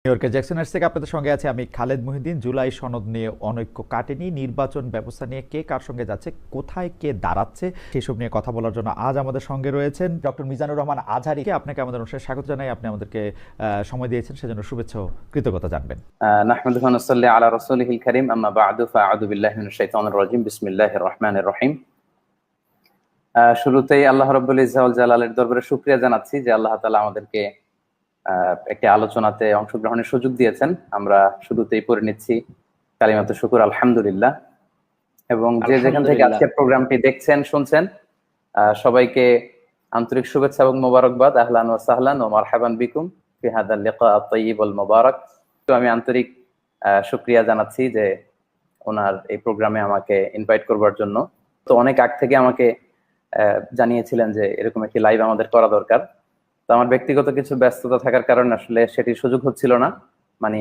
নিউইয়র্কের জ্যাকসনহাইটস থেকে আপনাদের সঙ্গে আছে আমি খালেদ মহিউদ্দিন। জুলাই সনদ নিয়ে অনৈক্য কাটেনি, নির্বাচন ব্যবস্থা নিয়ে কে কার সঙ্গে যাচ্ছে, কোথায় কে দাঁড়াচ্ছে, সেসব নিয়ে কথা বলার জন্য আজ আমাদের সঙ্গে রয়েছেন ডক্টর মিজানুর রহমান আজহারীকে। আপনাকে আমাদের অনুষ্ঠানে স্বাগত জানাই। আপনি আমাদেরকে সময় দিয়েছেন, সেজন্য শুভেচ্ছা ও কৃতজ্ঞতা জানবেন। নাহমাদুহু ওয়া নুসাল্লি আলা রাসূলিহিল কারীম, আম্মা বা'দু, ফাআউযু বিল্লাহি মিনাশ শাইতানির রাজীম, বিসমিল্লাহির রহমানির রহিম। শুরুতেই আল্লাহ রাব্বুল ইজ্জা ওয়াল জালালের দরবারে শুকরিয়া জানাচ্ছি যে আল্লাহ তাআলা আমাদেরকে একটি আলোচনাতে অংশগ্রহণের সুযোগ দিয়েছেন। আমরা শুরুতেই পড়ে নিচ্ছি কালিমাতুশ শুকর, আলহামদুলিল্লাহ। এবং যে যেখান থেকে আজকে প্রোগ্রামটি দেখছেন শুনছেন, সবাইকে আন্তরিক শুভেচ্ছা এবং মোবারকবাদ। আহলান ওয়া সাহলান ওয়া মারহাবান বিকুম ফি হাদাল লিকা আত-তাইয়িব ওয়াল মুবারাক। তো আমি আন্তরিক শুকরিয়া জানাচ্ছি যে ওনার এই প্রোগ্রামে আমাকে ইনভাইট করবার জন্য। তো অনেক আগ থেকে আমাকে জানিয়েছিলেন যে এরকম একটি লাইভ আমাদের করা দরকার। তো আমার ব্যক্তিগত কিছু ব্যস্ততা থাকার কারণে আসলে সেটির সুযোগ হচ্ছিল না। মানে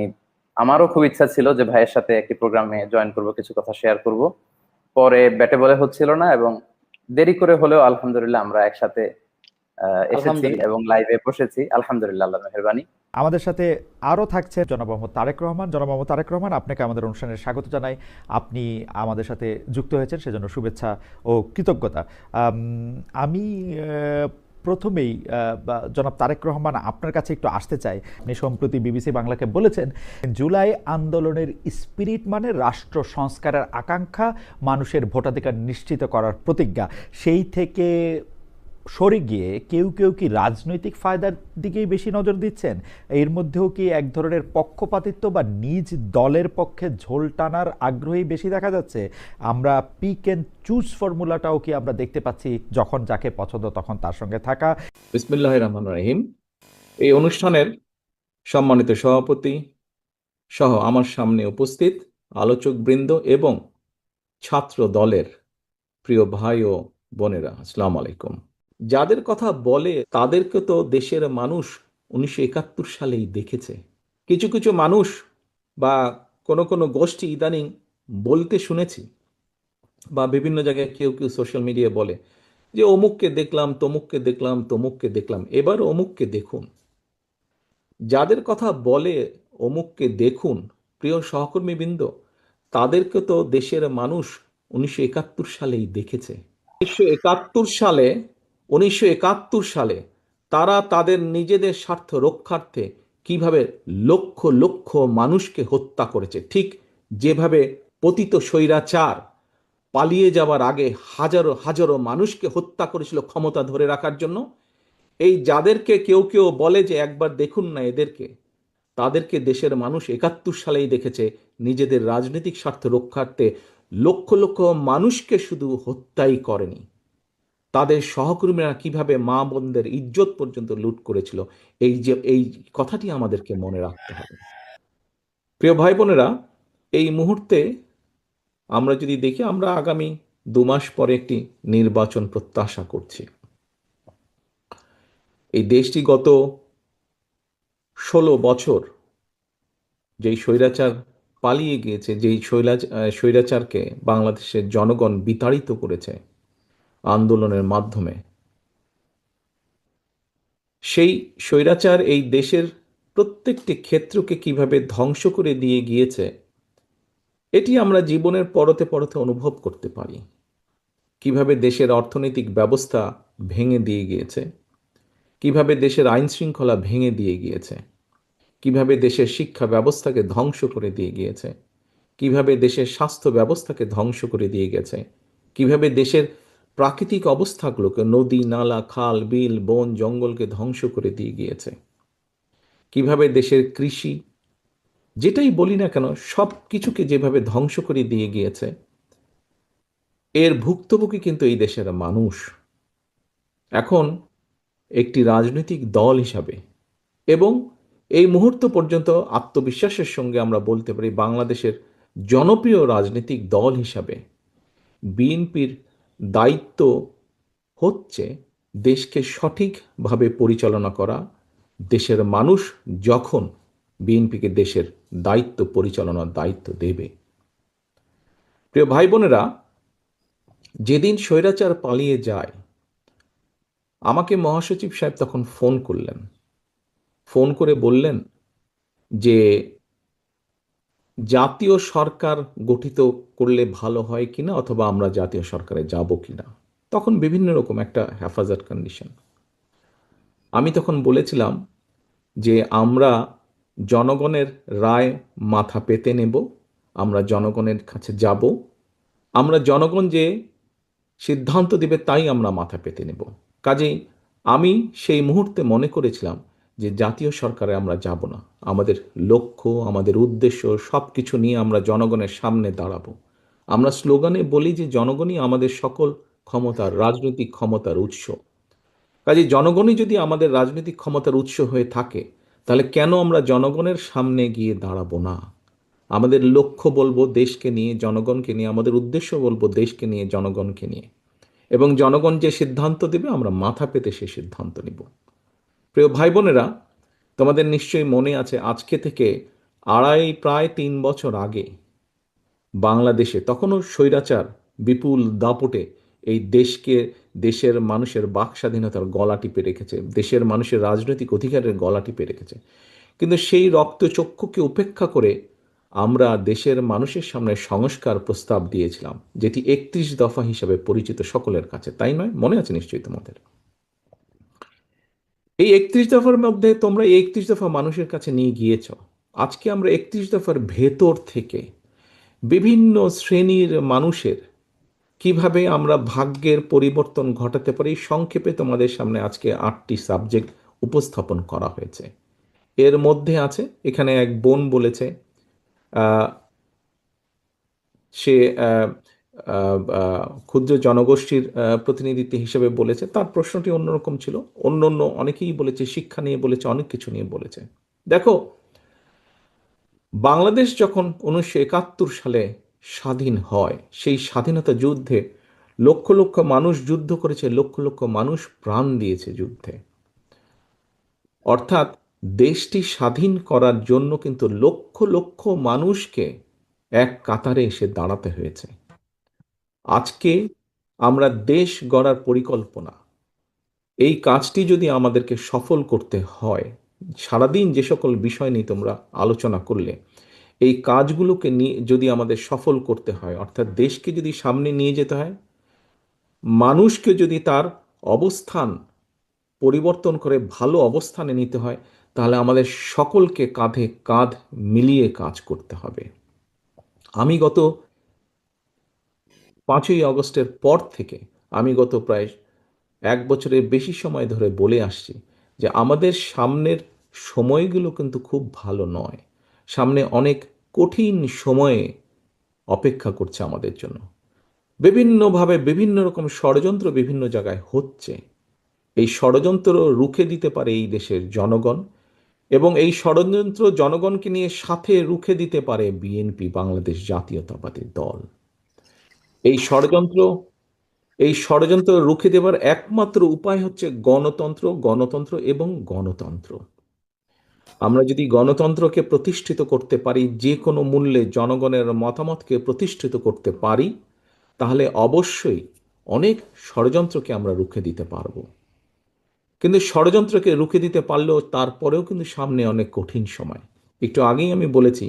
আমারও খুব ইচ্ছা ছিল যে ভাইয়ের সাথে একটি প্রোগ্রামে জয়েন করব, কিছু কথা শেয়ার করব। পরে ব্যাটে বলে হচ্ছিল না, এবং দেরি করে হলেও আলহামদুলিল্লাহ আমরা একসাথে এসেছি এবং লাইভে বসেছি। আলহামদুলিল্লাহ, আল্লাহর মেহেরবানি। আমাদের সাথে আরও থাকছে জনাব মোহাম্মদ তারেক রহমান। জনাব মোহাম্মদ তারেক রহমান, আপনাকে আমাদের অনুষ্ঠানে স্বাগত জানাই। আপনি আমাদের সাথে যুক্ত হয়েছেন, সেজন্য শুভেচ্ছা ও কৃতজ্ঞতা। আমি প্রথমেই জনাব তারেক রহমান আপনার কাছে একটু আসতে চাই। আপনি সম্প্রতি বিবিসি বাংলাকে বলেছেন, জুলাই আন্দোলনের স্পিরিট মানে রাষ্ট্র সংস্কারের আকাঙ্ক্ষা, মানুষের ভোটাধিকার নিশ্চিত করার প্রতিজ্ঞা। সেই থেকে সরে গিয়ে কেউ কেউ কি রাজনৈতিক ফায়দার দিকেই বেশি নজর দিচ্ছেন? এর মধ্যেও কি এক ধরনের পক্ষপাতিত্ব বা নিজ দলের পক্ষে ঝোল টানার আগ্রহী বেশি দেখা যাচ্ছে? আমরা পিক অ্যান্ড চুজ ফর্মুলাটাও কি আমরা দেখতে পাচ্ছি, যখন যাকে পছন্দ তখন তার সঙ্গে থাকা? বিসমিল্লাহির রহমানির রহিম। এই অনুষ্ঠানের সম্মানিত সভাপতি সহ আমার সামনে উপস্থিত আলোচক বৃন্দ এবং ছাত্র দলের প্রিয় ভাই ও বোনেরা, আসসালামু আলাইকুম। যাদের কথা বলে তাদেরকে তো দেশের মানুষ 1971 সালেই দেখেছে। কিছু কিছু মানুষ বা কোনো কোনো গোষ্ঠী ইদানিং বলতে শুনেছি, বা বিভিন্ন জায়গায় কেউ কেউ সোশ্যাল মিডিয়ায় বলে যে অমুককে দেখলাম, তমুককে দেখলাম, তমুককে দেখলাম। এবার অমুককে দেখুন। যাদের কথা বলে অমুককে দেখুন, প্রিয় সহকর্মীবৃন্দ, তাদেরকে তো দেশের মানুষ 1971 সালেই দেখেছে। 1971 সালে তারা তাদের নিজেদের স্বার্থ রক্ষার্থে কিভাবে লক্ষ লক্ষ মানুষকে হত্যা করেছে, ঠিক যেভাবে পতিত স্বৈরাচার পালিয়ে যাওয়ার আগে হাজারো হাজারো মানুষকে হত্যা করেছিল ক্ষমতা ধরে রাখার জন্য। এই যাদেরকে কেউ কেউ বলে যে একবার দেখুন না এদেরকে, তাদেরকে দেশের মানুষ 71 সালেই দেখেছে নিজেদের রাজনৈতিক স্বার্থ রক্ষার্থে লক্ষ লক্ষ মানুষকে শুধু হত্যাই করেনি, তাদের সহকর্মীরা কিভাবে মা বোনদের ইজ্জত পর্যন্ত লুট করেছিল। এই কথাটি আমাদেরকে মনে রাখতে হবে। প্রিয় ভাই বোনেরা, এই মুহূর্তে আমরা যদি দেখি, আমরা আগামী 2 মাস পরে একটি নির্বাচন প্রত্যাশা করছি। এই দেশটি গত 16 বছর যেই স্বৈরাচার পালিয়ে গিয়েছে, যেই স্বৈরাচারকে বাংলাদেশের জনগণ বিতাড়িত করেছে আন্দোলনের মাধ্যমে, সেই স্বৈরাচার এই দেশের প্রত্যেকটি ক্ষেত্রকে কিভাবে ধ্বংস করে দিয়ে গিয়েছে, এটি আমরা জীবনের পরতে পরতে অনুভব করতে পারি। কিভাবে দেশের অর্থনৈতিক ব্যবস্থা ভেঙে দিয়ে গিয়েছে, কিভাবে দেশের আইন শৃঙ্খলা ভেঙে দিয়ে গিয়েছে, কিভাবে দেশের শিক্ষা ব্যবস্থাকে ধ্বংস করে দিয়ে গিয়েছে, কিভাবে দেশের স্বাস্থ্য ব্যবস্থাকে ধ্বংস করে দিয়ে গেছে, কিভাবে দেশের প্রাকৃতিক অবস্থাগুলোকে, নদী নালা খাল বিল বন জঙ্গলকে ধ্বংস করে দিয়ে গিয়েছে, কিভাবে দেশের কৃষি, যেটাই বলি না কেন, সব কিছুকে যেভাবে ধ্বংস করে দিয়ে গিয়েছে, এর ভুক্তভোগী কিন্তু এই দেশের মানুষ। এখন একটি রাজনৈতিক দল হিসাবে এবং এই মুহূর্ত পর্যন্ত আত্মবিশ্বাসের সঙ্গে আমরা বলতে পারি, বাংলাদেশের জনপ্রিয় রাজনৈতিক দল হিসাবে বিএনপির দায়িত্ব হচ্ছে দেশকে সঠিকভাবে পরিচালনা করা। দেশের মানুষ যখন বিএনপিকে দেশের দায়িত্ব পরিচালনার দায়িত্ব দেবে। প্রিয় ভাই বোনেরা, যেদিন স্বৈরাচার পালিয়ে যায়, আমাকে মহাসচিব সাহেব তখন ফোন করলেন। ফোন করে বললেন যে জাতীয় সরকার গঠিত করলে ভালো হয় কিনা, অথবা আমরা জাতীয় সরকারে যাব কিনা। তখন বিভিন্ন রকম একটা হেফাজত কন্ডিশন। আমি তখন বলেছিলাম যে আমরা জনগণের রায় মাথা পেতে নেব, আমরা জনগণের কাছে যাব, আমরা জনগণ যে সিদ্ধান্ত দেবে তাই আমরা মাথা পেতে নেব। কাজেই আমি সেই মুহূর্তে মনে করেছিলাম যে জাতীয় সরকারে আমরা যাব না। আমাদের লক্ষ্য, আমাদের উদ্দেশ্য সব কিছু নিয়ে আমরা জনগণের সামনে দাঁড়াবো। আমরা স্লোগানে বলি যে জনগণই আমাদের সকল ক্ষমতার, রাজনৈতিক ক্ষমতার উৎস। কাজে জনগণই যদি আমাদের রাজনৈতিক ক্ষমতার উৎস হয়ে থাকে, তাহলে কেন আমরা জনগণের সামনে গিয়ে দাঁড়াবো না? আমাদের লক্ষ্য বলবো দেশকে নিয়ে, জনগণকে নিয়ে, আমাদের উদ্দেশ্য বলবো দেশকে নিয়ে, জনগণকে নিয়ে, এবং জনগণ যে সিদ্ধান্ত দেবে আমরা মাথা পেতে সে সিদ্ধান্ত নিব। প্রিয় ভাই বোনেরা, তোমাদের নিশ্চয়ই মনে আছে আজকে থেকে প্রায় 3 বছর আগে বাংলাদেশে তখনও স্বৈরাচার বিপুল দাপটে এই দেশকে, দেশের মানুষের বাক স্বাধীনতার গলা টিপে রেখেছে, দেশের মানুষের রাজনৈতিক অধিকারের গলা টিপে রেখেছে। কিন্তু সেই রক্তচক্ষুকে উপেক্ষা করে আমরা দেশের মানুষের সামনে সংস্কার প্রস্তাব দিয়েছিলাম, যেটি 31 দফা হিসাবে পরিচিত সকলের কাছে, তাই নয়? মনে আছে নিশ্চয়ই তোমাদের। এই 31 দফার মধ্যে তোমরা এই 31 দফা মানুষের কাছে নিয়ে গিয়েছ। আজকে আমরা 31 দফার ভেতর থেকে বিভিন্ন শ্রেণীর মানুষের কিভাবে আমরা ভাগ্যের পরিবর্তন ঘটাতে পারি, সংক্ষেপে তোমাদের সামনে আজকে 8টি সাবজেক্ট উপস্থাপন করা হয়েছে। এর মধ্যে আছে, এখানে এক বোন বলেছে আহ, সে ক্ষুদ্র জনগোষ্ঠীর প্রতিনিধিত্ব হিসেবে বলেছে। তার প্রশ্নটি অন্যরকম ছিল। অন্য অন্য অনেকেই বলেছে, শিক্ষা নিয়ে বলেছে, অনেক কিছু নিয়ে বলেছে। দেখো, বাংলাদেশ যখন 1971 সালে স্বাধীন হয়, সেই স্বাধীনতা যুদ্ধে লক্ষ লক্ষ মানুষ যুদ্ধ করেছে, লক্ষ লক্ষ মানুষ প্রাণ দিয়েছে যুদ্ধে। অর্থাৎ দেশটি স্বাধীন করার জন্য কিন্তু লক্ষ লক্ষ মানুষকে এক কাতারে এসে দাঁড়াতে হয়েছে। আজকে আমরা দেশ গড়ার পরিকল্পনা, এই কাজটি যদি আমাদেরকে সফল করতে হয়, সারাদিন যে সকল বিষয় নিয়ে তোমরা আলোচনা করলে, এই কাজগুলোকে নিয়ে যদি আমাদের সফল করতে হয়, অর্থাৎ দেশকে যদি সামনে নিয়ে যেতে হয়, মানুষকে যদি তার অবস্থান পরিবর্তন করে ভালো অবস্থানে নিতে হয়, তাহলে আমাদের সকলকে কাঁধে কাঁধ মিলিয়ে কাজ করতে হবে। আমি গত 5ই আগস্টের পর থেকে, আমি গত প্রায় 1 বছরের বেশি সময় ধরে বলে আসছি যে আমাদের সামনের সময়গুলো কিন্তু খুব ভালো নয়। সামনে অনেক কঠিন সময়ে অপেক্ষা করছে আমাদের জন্য। বিভিন্নভাবে বিভিন্ন রকম ষড়যন্ত্র বিভিন্ন জায়গায় হচ্ছে। এই ষড়যন্ত্র রুখে দিতে পারে এই দেশের জনগণ, এবং এই ষড়যন্ত্র জনগণকে নিয়ে সাথে রুখে দিতে পারে বিএনপি, বাংলাদেশ জাতীয়তাবাদী দল। এই ষড়যন্ত্র এই ষড়যন্ত্র রুখে দেবার একমাত্র উপায় হচ্ছে গণতন্ত্র, গণতন্ত্র এবং গণতন্ত্র। আমরা যদি গণতন্ত্রকে প্রতিষ্ঠিত করতে পারি, যে কোনো মূল্যে জনগণের মতামতকে প্রতিষ্ঠিত করতে পারি, তাহলে অবশ্যই অনেক ষড়যন্ত্রকে আমরা রুখে দিতে পারবো। কিন্তু ষড়যন্ত্রকে রুখে দিতে পারলেও তারপরেও কিন্তু সামনে অনেক কঠিন সময়। একটু আগেই আমি বলেছি,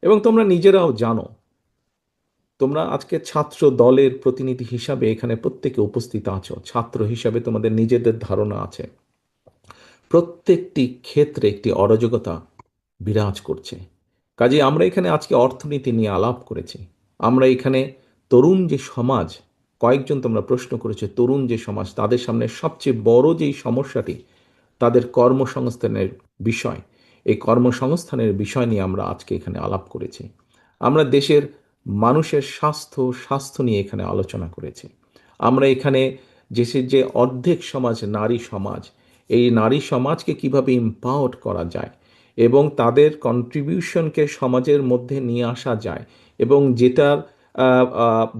এবং তোমরা নিজেরাও জানো, তোমরা আজকে ছাত্র দলের প্রতিনিধি হিসাবে এখানে প্রত্যেকে উপস্থিত আছো, ছাত্র হিসাবে তোমাদের নিজেদের ধারণা আছে। প্রত্যেকটি ক্ষেত্রে একটি অরাজকতা বিরাজ করছে। কাজে আমরা এখানে আজকে অর্থনীতি নিয়ে আলাপ করেছি। আমরা এখানে তরুণ যে সমাজ, কয়েকজন তোমরা প্রশ্ন করেছে, তরুণ যে সমাজ, তাদের সামনে সবচেয়ে বড় যেই সমস্যাটি, তাদের কর্মসংস্থানের বিষয়, এই কর্মসংস্থানের বিষয় নিয়ে আমরা আজকে এখানে আলাপ করেছি। আমরা দেশের মানুষের স্বাস্থ্য নিয়ে এখানে আলোচনা করেছি। আমরা এখানে দেশের যে অর্ধেক সমাজ নারী সমাজ, এই নারী সমাজকে কিভাবে এম্পাওয়ার করা যায় এবং তাদের কন্ট্রিবিউশনকে সমাজের মধ্যে নিয়ে আসা যায়, এবং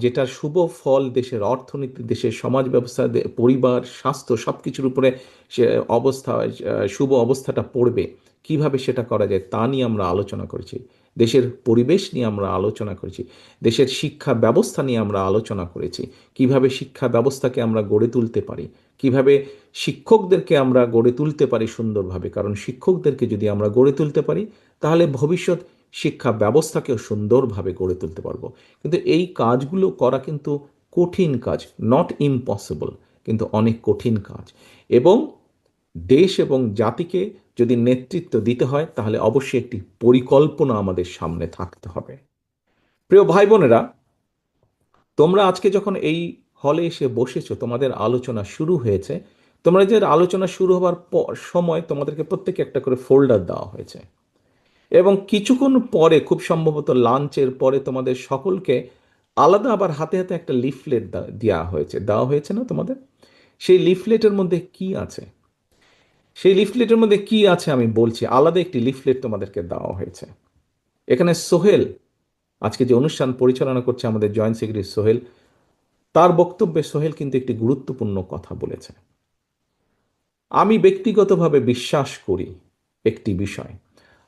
যেটার শুভ ফল দেশের অর্থনীতি, দেশের সমাজ ব্যবস্থা, পরিবার, স্বাস্থ্য সব কিছুর উপরে সে শুভ অবস্থাটা পড়বে, কিভাবে সেটা করা যায় তা নিয়ে আমরা আলোচনা করেছি। দেশের পরিবেশ নিয়ে আমরা আলোচনা করেছি। দেশের শিক্ষা ব্যবস্থা নিয়ে আমরা আলোচনা করেছি। কিভাবে শিক্ষা ব্যবস্থাকে আমরা গড়ে তুলতে পারি, কিভাবে শিক্ষকদেরকে আমরা গড়ে তুলতে পারি সুন্দরভাবে। কারণ শিক্ষকদেরকে যদি আমরা গড়ে তুলতে পারি, তাহলে ভবিষ্যৎ শিক্ষা ব্যবস্থাকেও সুন্দরভাবে গড়ে তুলতে পারবো। কিন্তু এই কাজগুলো করা কিন্তু কঠিন কাজ, নট ইম্পসিবল, কিন্তু অনেক কঠিন কাজ। এবং দেশ এবং জাতিকে যদি নেতৃত্ব দিতে হয় তাহলে অবশ্যই একটি পরিকল্পনা আমাদের সামনে থাকতে হবে। প্রিয় ভাই বোনেরা, তোমরা আজকে যখন এই হলে এসে বসেছো, তোমাদের আলোচনা শুরু হয়েছে, তোমরা যে আলোচনা শুরু হবার সময় তোমাদেরকে প্রত্যেকে একটা করে ফোল্ডার দেওয়া হয়েছে, এবং কিছুক্ষণ পরে খুব সম্ভবত লাঞ্চের পরে তোমাদের সকলকে আলাদা আবার হাতে হাতে একটা লিফলেট দেওয়া হয়েছে না তোমাদের? সেই লিফলেটের মধ্যে কি আছে? সেই লিফলেটের মধ্যে কি আছে আমি বলছি। আলাদা একটি লিফলেট তোমাদেরকে দেওয়া হয়েছে। এখানে সোহেল, আজকে যে অনুষ্ঠান পরিচালনা করছে আমাদের জয়েন্ট সেক্রেটারি সোহেল, তার বক্তব্যে সোহেল কিন্তু একটি গুরুত্বপূর্ণ কথা বলেছে। আমি ব্যক্তিগতভাবে বিশ্বাস করি একটি বিষয়,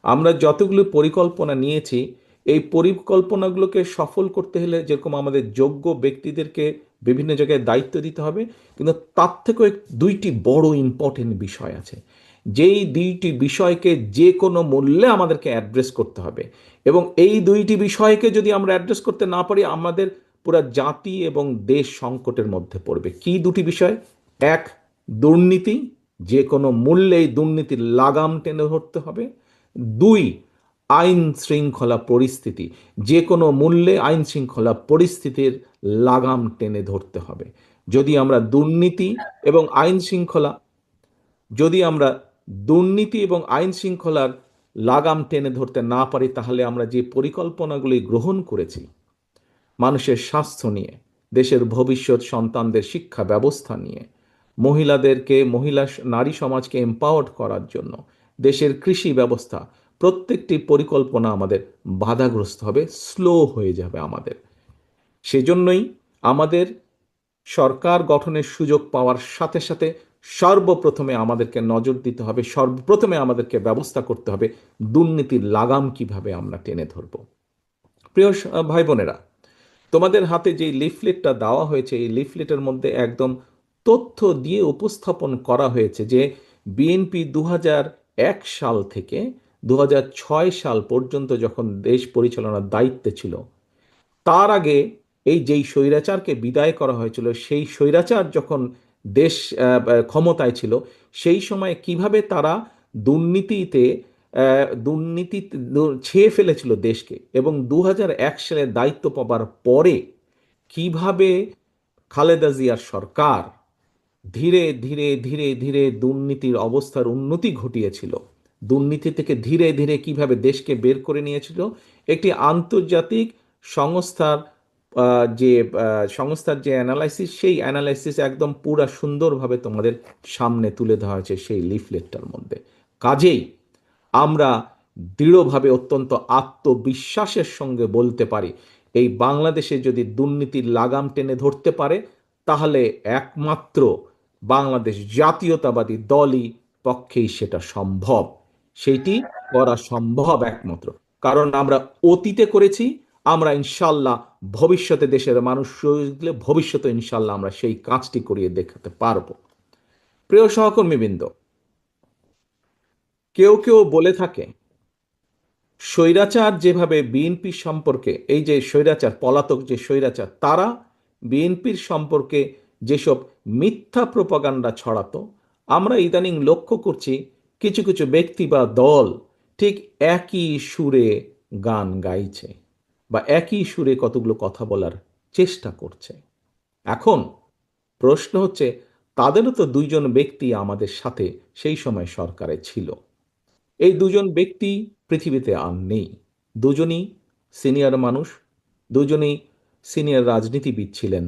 আমরা যতগুলো পরিকল্পনা নিয়েছি, এই পরিকল্পনাগুলোকে সফল করতে হলে যেরকম আমাদের যোগ্য ব্যক্তিদেরকে বিভিন্ন জায়গায় দায়িত্ব দিতে হবে, কিন্তু তার থেকেও দুইটি বড় ইম্পর্টেন্ট বিষয় আছে, যেই দুইটি বিষয়কে যে কোনো মূল্যে আমাদেরকে অ্যাড্রেস করতে হবে। এবং এই দুইটি বিষয়কে যদি আমরা অ্যাড্রেস করতে না পারি, আমাদের পুরা জাতি এবং দেশ সংকটের মধ্যে পড়বে। কি দুটি বিষয়? এক, দুর্নীতি, যে কোনো মূল্যে এই দুর্নীতির লাগাম টেনে ধরতে হবে। দুই, আইন শৃঙ্খলা পরিস্থিতি, যে কোনো মূল্যে আইন শৃঙ্খলা পরিস্থিতির লাগাম টেনে ধরতে হবে। যদি আমরা দুর্নীতি এবং আইন শৃঙ্খলা যদি আমরা দুর্নীতি এবং আইন শৃঙ্খলার লাগাম টেনে ধরতে না পারি, তাহলে আমরা যে পরিকল্পনাগুলি গ্রহণ করেছি মানুষের স্বাস্থ্য নিয়ে, দেশের ভবিষ্যৎ সন্তানদের শিক্ষা ব্যবস্থা নিয়ে, নারী সমাজকে এম্পাওয়ার্ড করার জন্য, দেশের কৃষি ব্যবস্থা, প্রত্যেকটি পরিকল্পনা আমাদের বাধাগ্রস্ত হবে, স্লো হয়ে যাবে আমাদের। সেজন্যই আমাদের সরকার গঠনের সুযোগ পাওয়ার সাথে সাথে সর্বপ্রথমে আমাদেরকে নজর দিতে হবে, সর্বপ্রথমে আমাদেরকে ব্যবস্থা করতে হবে দুর্নীতির লাগাম কিভাবে আমরা টেনে ধরব। প্রিয় ভাই বোনেরা, তোমাদের হাতে যে লিফলেটটা দেওয়া হয়েছে, এই লিফলেটের মধ্যে একদম তথ্য দিয়ে উপস্থাপন করা হয়েছে যে বিএনপি 2001 সাল থেকে 2006 সাল পর্যন্ত যখন দেশ পরিচালনার দায়িত্বে ছিল, তার আগে এই যেই স্বৈরাচারকে বিদায় করা হয়েছিল, সেই স্বৈরাচার যখন দেশ ক্ষমতায় ছিল, সেই সময় কিভাবে তারা দুর্নীতিতে দুর্নীতি ছেয়ে ফেলেছিল দেশকে, এবং 2001 সালে দায়িত্ব পাবার পরে কিভাবে খালেদা জিয়ার সরকার ধীরে ধীরে ধীরে ধীরে দুর্নীতির অবস্থার উন্নতি ঘটিয়েছিল, দুর্নীতি থেকে ধীরে ধীরে কিভাবে দেশকে বের করে নিয়েছিল, একটি আন্তর্জাতিক সংস্থার সংস্থার যে অ্যানালাইসিস, সেই অ্যানালাইসিস একদম পুরা সুন্দরভাবে তোমাদের সামনে তুলে ধরা হয়েছে সেই লিফলেটটার মধ্যে। কাজেই আমরা দৃঢ়ভাবে অত্যন্ত আত্মবিশ্বাসের সঙ্গে বলতে পারি, এই বাংলাদেশে যদি দুর্নীতির লাগাম টেনে ধরতে পারে, তাহলে একমাত্র বাংলাদেশ জাতীয়তাবাদী দলই পক্ষেই সেটা সম্ভব। সেইটি করা সম্ভব একমাত্র কারণ আমরা অতীতে করেছি, আমরা ইনশাল্লাহ ভবিষ্যতে দেশের মানুষ দিলে ভবিষ্যতে ইনশাল্লাহ আমরা সেই কাজটি করিয়ে দেখাতে পারবো। প্রিয় সহকর্মীবৃন্দ, কেউ কেউ বলে থাকে স্বৈরাচার যেভাবে বিএনপির সম্পর্কে, এই যে স্বৈরাচার, পলাতক যে স্বৈরাচার, তারা বিএনপির সম্পর্কে যেসব মিথ্যা প্রপাগান্ডা ছড়াতো, আমরা ইদানিং লক্ষ্য করছি কিছু কিছু ব্যক্তি বা দল ঠিক একই সুরে গান গাইছে বা একই সুরে কতগুলো কথা বলার চেষ্টা করছে। এখন প্রশ্ন হচ্ছে, তাদেরও তো দুইজন ব্যক্তি আমাদের সাথে সেই সময় সরকারে ছিল। এই দুজন ব্যক্তি পৃথিবীতে আর নেই। দুজনই সিনিয়র মানুষ, দুজনেই সিনিয়র রাজনীতিবিদ ছিলেন।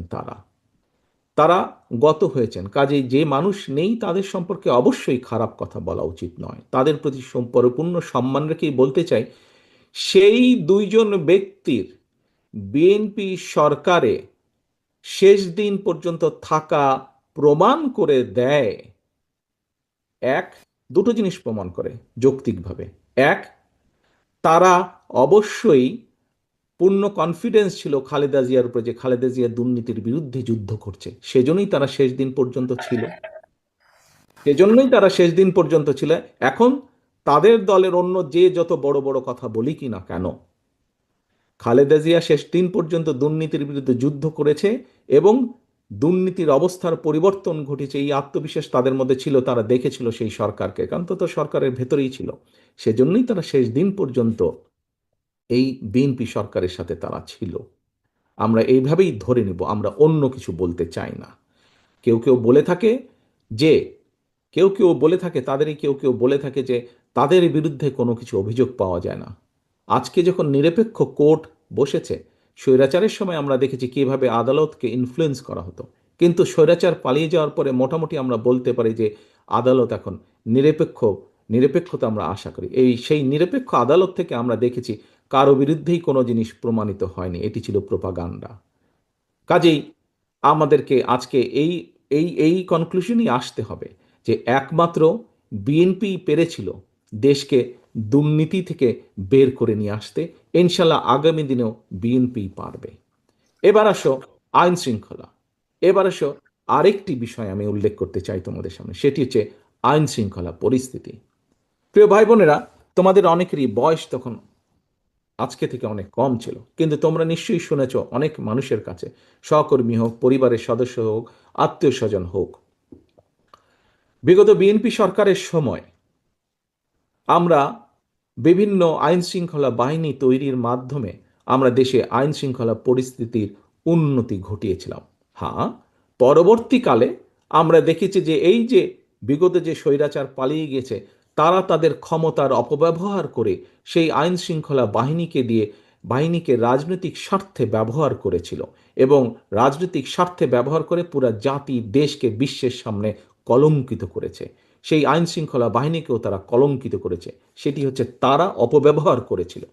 তারা গত হয়েছেন। কাজেই যে মানুষ নেই তাদের সম্পর্কে অবশ্যই খারাপ কথা বলা উচিত নয়। তাদের প্রতি পরিপূর্ণ সম্মান রেখেই বলতে চাই, সেই দুইজন ব্যক্তির বিএনপি সরকারে শেষ দিন পর্যন্ত থাকা প্রমাণ করে দেয় দুটো জিনিস প্রমাণ করে যৌক্তিকভাবে। এক, তারা অবশ্যই পূর্ণ কনফিডেন্স ছিল খালেদা জিয়ার উপরে যে খালেদা জিয়া দুর্নীতির বিরুদ্ধে যুদ্ধ করছে, সেজন্যই তারা শেষ দিন পর্যন্ত ছিল। এখন তাদের দলের অন্য যে যত বড় বড় কথা বলি কি না কেন, খালেদা জিয়া শেষ দিন পর্যন্ত দুর্নীতির বিরুদ্ধে যুদ্ধ করেছে এবং দুর্নীতির অবস্থার পরিবর্তন ঘটেছে, এই আত্মবিশ্বাস তাদের মধ্যে ছিল। তারা দেখেছিল সেই সরকারকে, কারণ তো সরকারের ভেতরেই ছিল। সেজন্যই তারা শেষ দিন পর্যন্ত এই বিএনপি সরকারের সাথে তারা ছিল। আমরা এইভাবেই ধরে নেব, আমরা অন্য কিছু বলতে চাই না। কেউ কেউ বলে থাকে যে তাদেরই কেউ কেউ বলে থাকে যে তাদের বিরুদ্ধে কোনো কিছু অভিযোগ পাওয়া যায় না। আজকে যখন নিরপেক্ষ কোর্ট বসেছে, স্বৈরাচারের সময় আমরা দেখেছি কিভাবে আদালতকে ইনফ্লুয়েন্স করা হতো, কিন্তু স্বৈরাচার পালিয়ে যাওয়ার পরে মোটামুটি আমরা বলতে পারি যে আদালত এখন নিরপেক্ষতা আমরা আশা করি। সেই নিরপেক্ষ আদালত থেকে আমরা দেখেছি কারো বিরুদ্ধেই কোনো জিনিস প্রমাণিত হয়নি, এটি ছিল প্রোপাগান্ডা। কাজেই আমাদেরকে আজকে এই এই এই কনক্লুশনই আসতে হবে যে একমাত্র বিএনপি পেরেছিল দেশকে দুর্নীতি থেকে বের করে নিয়ে আসতে। ইনশাল্লাহ আগামী দিনেও বিএনপি পারবে। এবার আসো আইন শৃঙ্খলা। এবার আসো আরেকটি বিষয় আমি উল্লেখ করতে চাই তোমাদের সামনে, সেটি হচ্ছে আইন শৃঙ্খলা পরিস্থিতি। প্রিয় ভাই বোনেরা, তোমাদের অনেকেরই বয়স তখন আজকে থেকে অনেক কম ছিল, কিন্তু তোমরা নিশ্চয়ই শুনেছ অনেক মানুষের কাছে, সহকর্মী হোক, পরিবারের সদস্য হোক, আত্মীয় স্বজন হোক, বিগত বিএনপি সরকারের সময় আমরা বিভিন্ন আইন শৃঙ্খলা বাহিনী তৈরির মাধ্যমে আমরা দেশে আইন শৃঙ্খলা পরিস্থিতির উন্নতি ঘটিয়েছিলাম। হ্যাঁ, পরবর্তীকালে আমরা দেখেছি যে এই যে বিগত যে স্বৈরাচার পালিয়ে গেছে, তারা তাদের ক্ষমতার অপব্যবহার করে সেই আইন শৃঙ্খলা বাহিনীকে রাজনৈতিক স্বার্থে ব্যবহার করেছিল এবং রাজনৈতিক স্বার্থে ব্যবহার করে পুরা জাতি দেশকে বিশ্বের সামনে কলঙ্কিত করেছে। সেই আইন শৃঙ্খলা বাহিনীকেও তারা কলঙ্কিত করেছে, সেটি হচ্ছে তারা অপব্যবহার করেছিল।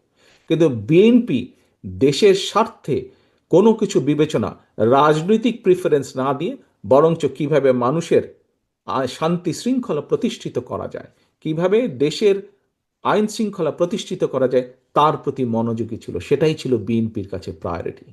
কিন্তু বিএনপি দেশের স্বার্থে কোনো কিছু বিবেচনা, রাজনৈতিক প্রিফারেন্স না দিয়ে বরঞ্চ কিভাবে মানুষের শান্তি শৃঙ্খলা প্রতিষ্ঠিত করা যায়, কিভাবে দেশের আইন শৃঙ্খলা প্রতিষ্ঠিত করা যায়, তার প্রতি মনোযোগী ছিল। সেটাই ছিল বিএনপির কাছে প্রায়োরিটি।